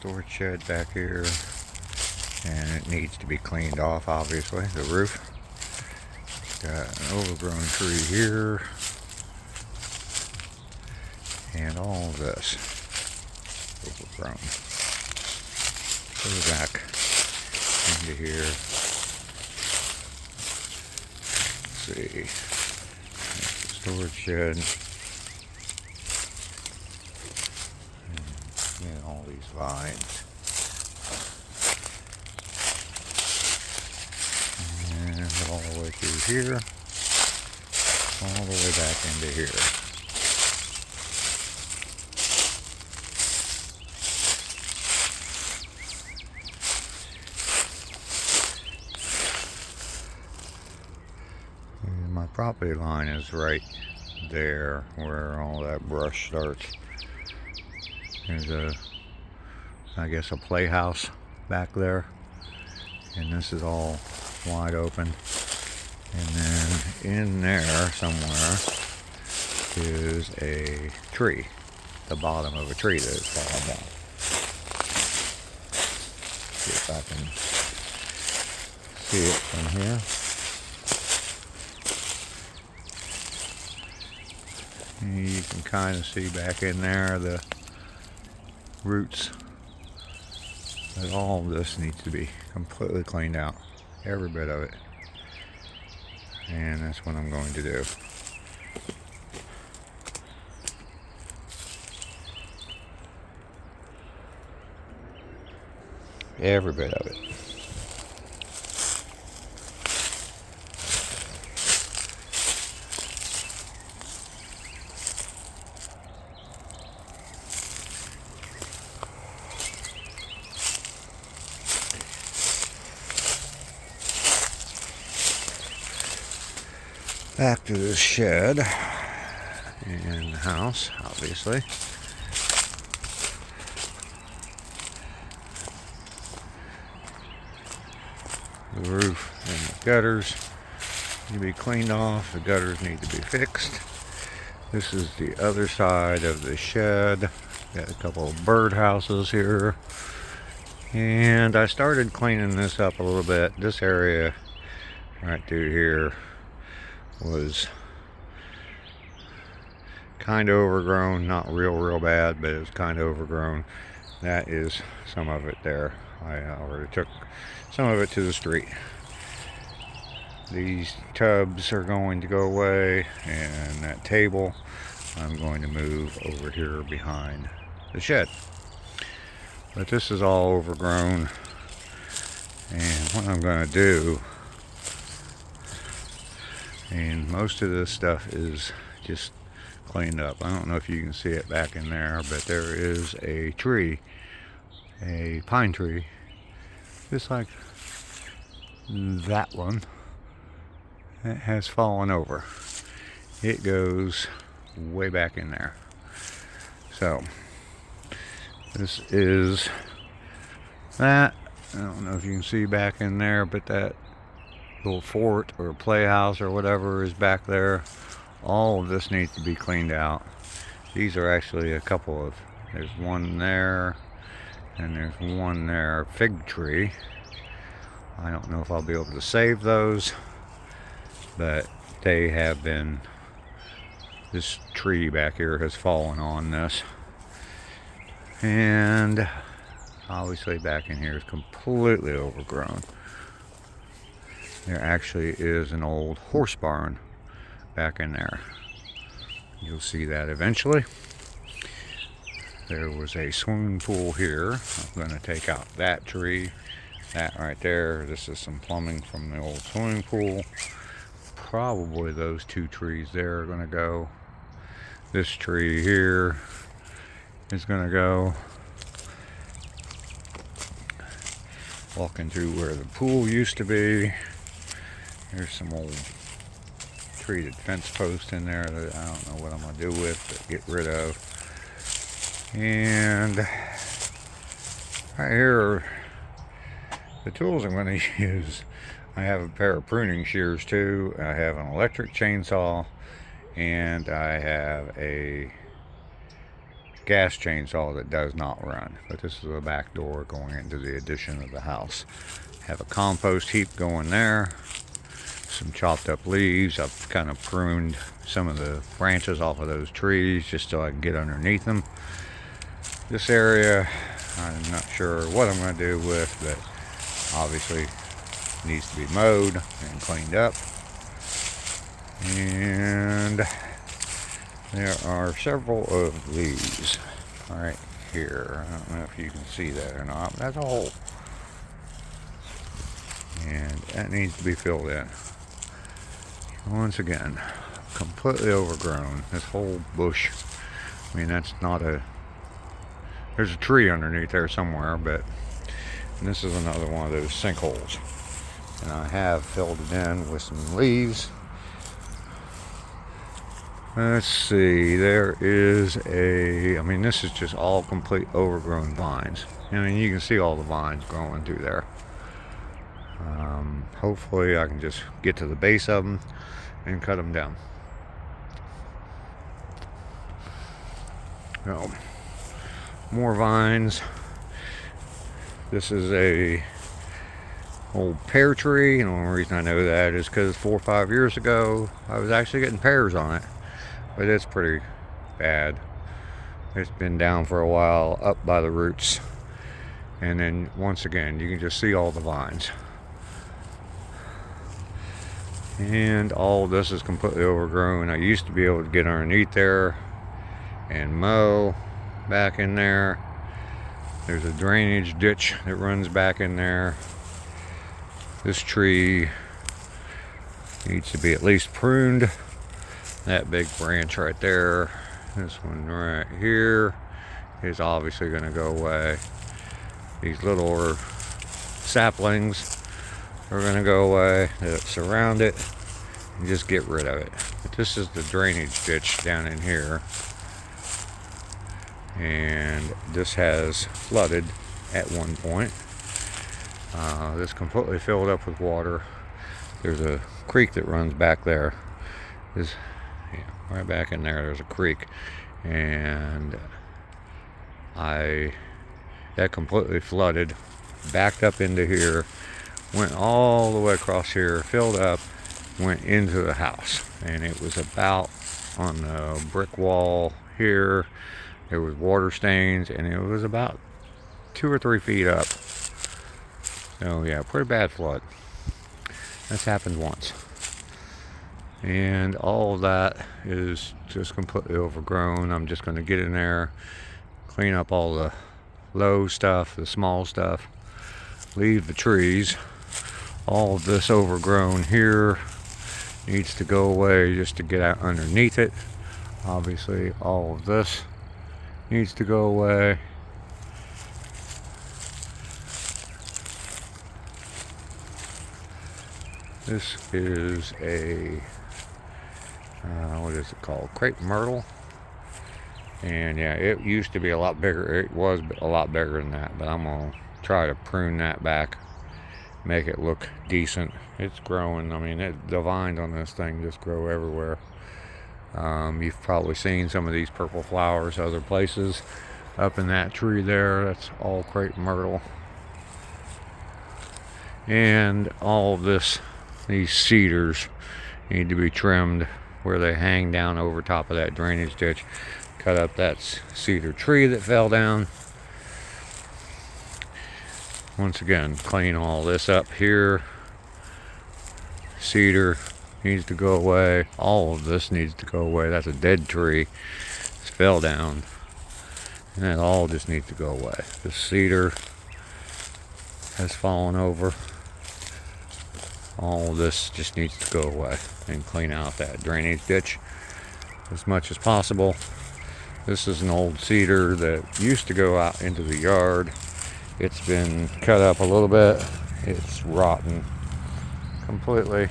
storage shed back here, and it needs to be cleaned off, obviously, the roof. Got an overgrown tree here, and all of this overgrown. Go back into here. Let's see, there's the storage shed. And all these vines. And all the way through here, all the way back into here. And my property line is right there where all that brush starts. There's I guess a playhouse back there, and this is all wide open. And then in there somewhere is a tree, the bottom of a tree that is fallen down. See if I can see it from here. And you can kind of see back in there the roots. But all of this needs to be completely cleaned out, every bit of it, and that's what I'm going to do. Every bit of it. Back to the shed and the house, obviously. The roof and the gutters need to be cleaned off. The gutters need to be fixed. This is the other side of the shed. Got a couple of bird houses here. And I started cleaning this up a little bit. This area right through here was kind of overgrown, not real bad, but it was kind of overgrown. That is some of it there. I already took some of it to the street. These tubs are going to go away, and that table I'm going to move over here behind the shed. But this is all overgrown, and what I'm going to do, and most of this stuff is just cleaned up. I don't know if you can see it back in there, but there is a tree, a pine tree, just like that one, that has fallen over. It goes way back in there. So this is that. I don't know if you can see back in there, but that little fort or playhouse or whatever is back there. All of this needs to be cleaned out. These are actually a couple of, there's one there and there's one there, fig tree. I don't know if I'll be able to save those, but they have been, this tree back here has fallen on this, and obviously back in here is completely overgrown. There actually is an old horse barn back in there. You'll see that eventually. There was a swimming pool here. I'm going to take out that tree, that right there. This is some plumbing from the old swimming pool. Probably those two trees there are going to go. This tree here is going to go. Walking through where the pool used to be. There's some old treated fence posts in there that I don't know what I'm going to do with, but get rid of. And right here, the tools I'm going to use. I have a pair of pruning shears too. I have an electric chainsaw, and I have a gas chainsaw that does not run. But this is the back door going into the addition of the house. Have a compost heap going there. Some chopped up leaves. I've kind of pruned some of the branches off of those trees just so I can get underneath them. This area, I'm not sure what I'm going to do with, but obviously needs to be mowed and cleaned up. And there are several of these right here. I don't know if you can see that or not, but that's a hole. And that needs to be filled in. Once again, completely overgrown. This whole bush. I mean, that's not a... There's a tree underneath there somewhere, but this is another one of those sinkholes. And I have filled it in with some leaves. Let's see, there is I mean, this is just all complete overgrown vines. I mean, you can see all the vines growing through there. Hopefully I can just get to the base of them and cut them down. So, more vines. This is a old pear tree, and the only reason I know that is because 4 or 5 years ago I was actually getting pears on it. But it's pretty bad. It's been down for a while, up by the roots. And then once again, you can just see all the vines. And all this is completely overgrown. I used to be able to get underneath there and mow back in there. There's a drainage ditch that runs back in there. This tree needs to be at least pruned. That big branch right there, this one right here, is obviously going to go away. These little saplings are going to go away that surround it, and just get rid of it. But this is the drainage ditch down in here, and this has flooded at one point. This completely filled up with water. There's a creek that runs back there. Right back in there's a creek, and that completely flooded, backed up into here, went all the way across here, filled up, went into the house, and it was about on the brick wall here. There was water stains, and it was about 2 or 3 feet up. So yeah, pretty bad flood. That's happened once. And all of that is just completely overgrown. I'm just going to get in there, clean up all the low stuff, the small stuff, leave the trees. All of this overgrown here needs to go away just to get out underneath it. Obviously, all of this needs to go away. This is a what is it called? Crepe myrtle. And yeah, it used to be a lot bigger. It was a lot bigger than that, but I'm gonna try to prune that back, make it look decent. It's growing. I mean, the vines on this thing just grow everywhere. You've probably seen some of these purple flowers other places. Up in that tree there, that's all crepe myrtle. And all of these cedars need to be trimmed where they hang down over top of that drainage ditch. Cut up that cedar tree that fell down. Once again, clean all this up here. Cedar needs to go away. All of this needs to go away. That's a dead tree. It fell down. And that all just needs to go away. The cedar has fallen over. All of this just needs to go away and clean out that drainage ditch as much as possible. This is an old cedar that used to go out into the yard. It's been cut up a little bit. It's rotten completely.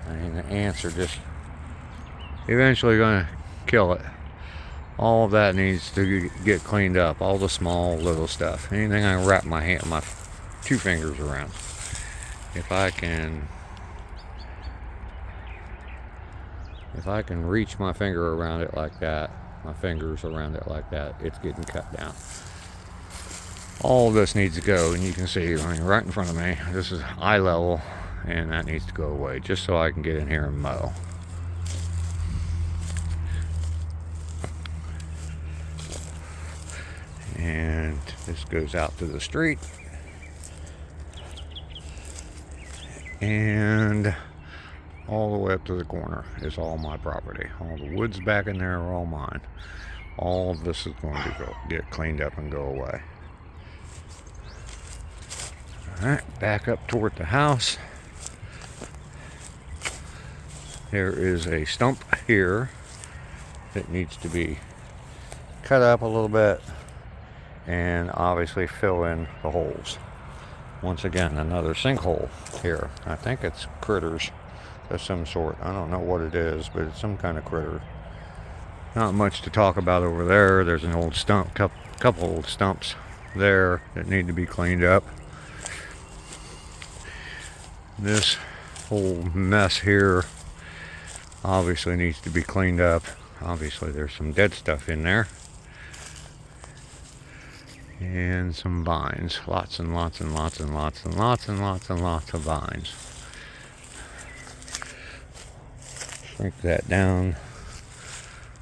I mean, the ants are just eventually going to kill it. All of that needs to get cleaned up. All the small little stuff. Anything I can wrap my 2 fingers around. If I can reach my finger around it like that, my fingers around it like that, it's getting cut down. All of this needs to go, and you can see, I mean, right in front of me, this is eye level, and that needs to go away just so I can get in here and mow. And this goes out to the street, and all the way up to the corner is all my property. All the woods back in there are all mine. All of this is going to get cleaned up and go away. Alright, back up toward the house. There is a stump here that needs to be cut up a little bit and obviously fill in the holes. Once again, another sinkhole here. I think it's critters of some sort. I don't know what it is, but it's some kind of critter. Not much to talk about over there. There's an old stump, couple old stumps there that need to be cleaned up. This whole mess here obviously needs to be cleaned up. Obviously there's some dead stuff in there. And some vines. Lots and lots and lots and lots and lots and lots and lots of vines. Shrink that down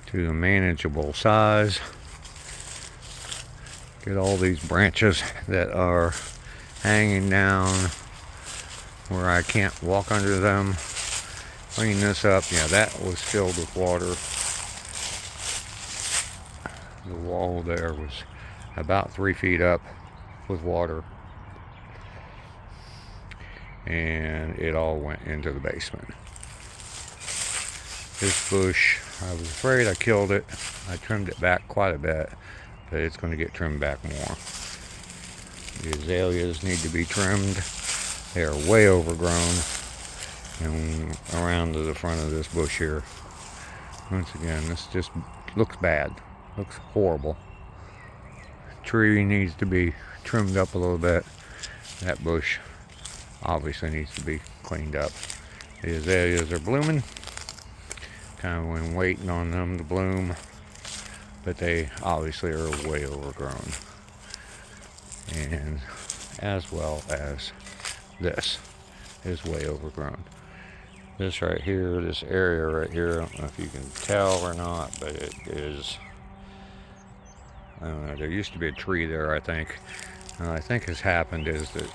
to a manageable size. Get all these branches that are hanging down where I can't walk under them. Clean this up. Yeah, that was filled with water. The wall there was about 3 feet up with water, and it all went into the basement. This bush, I was afraid I killed it. I trimmed it back quite a bit, but it's going to get trimmed back more. The azaleas need to be trimmed. They are way overgrown and around to the front of this bush here. Once again, this just looks bad, looks horrible. Tree needs to be trimmed up a little bit. That bush obviously needs to be cleaned up. The azaleas are blooming. Kind of been waiting on them to bloom, but they obviously are way overgrown. And as well as this is way overgrown. This right here, this area right here, I don't know if you can tell or not, but it is, I don't know, there used to be a tree there, I think. I think has happened is that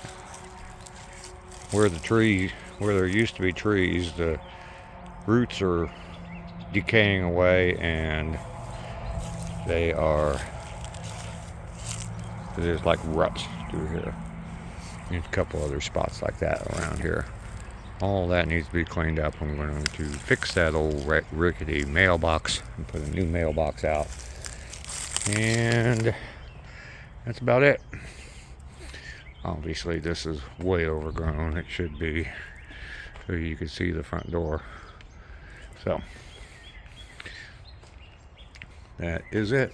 where there used to be trees, the roots are decaying away, and there's like ruts through here. There's a couple other spots like that around here. All that needs to be cleaned up. I'm going to fix that old rickety mailbox and put a new mailbox out. And that's about it. Obviously this is way overgrown. It should be, so you can see the front door. So that is it.